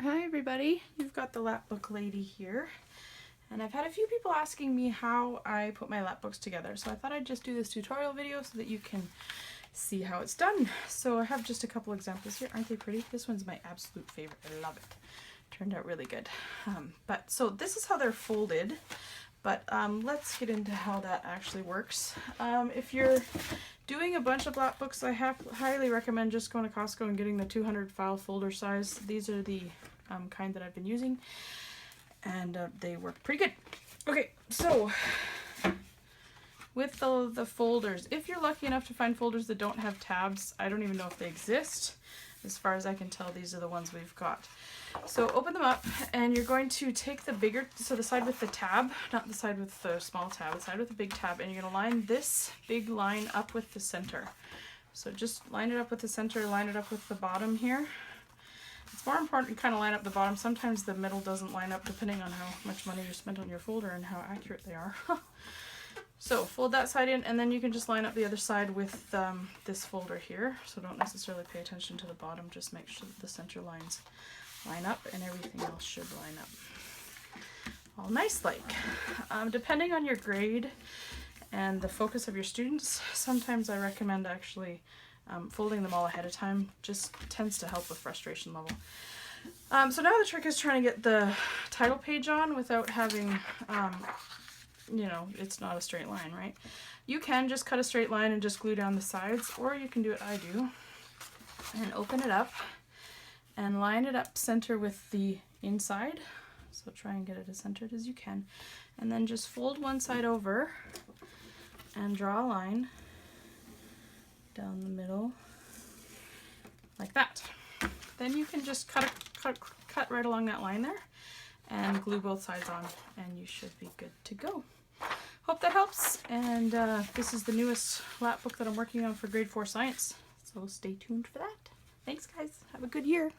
Hi everybody, you've got the Lapbook lady here, and I've had a few people asking me how I put my Lapbooks together, so I thought I'd just do this tutorial video so that you can see how it's done. So I have just a couple examples here. Aren't they pretty? This one's my absolute favorite. I love it. Turned out really good. So this is how they're folded, but let's get into how that actually works. If you're doing a bunch of Lapbooks, I highly recommend just going to Costco and getting the 200 file folder size. These are the kind that I've been using, and they work pretty good. Okay, so with the folders, if you're lucky enough to find folders that don't have tabs, I don't even know if they exist. As far as I can tell, these are the ones we've got. So open them up, and you're going to take the bigger, so the side with the tab, not the side with the small tab, the side with the big tab, and you're going to line this big line up with the center. So just line it up with the center, line it up with the bottom here. It's more important to kind of line up the bottom. Sometimes the middle doesn't line up depending on how much money you spent on your folder and how accurate they are. So fold that side in, and then you can just line up the other side with this folder here. So don't necessarily pay attention to the bottom, just make sure that the center lines line up and everything else should line up all nice like. Depending on your grade and the focus of your students, sometimes I recommend actually folding them all ahead of time. Just tends to help with frustration level. So now the trick is trying to get the title page on without having you know, it's not a straight line, right? You can just cut a straight line and just glue down the sides, or you can do what I do and open it up and line it up center with the inside. So try and get it as centered as you can, and then just fold one side over and draw a line down the middle like that. Then you can just cut right along that line there and glue both sides on, and you should be good to go. Hope that helps, and this is the newest Lapbook that I'm working on for grade 4 science, so stay tuned for that. Thanks guys, have a good year.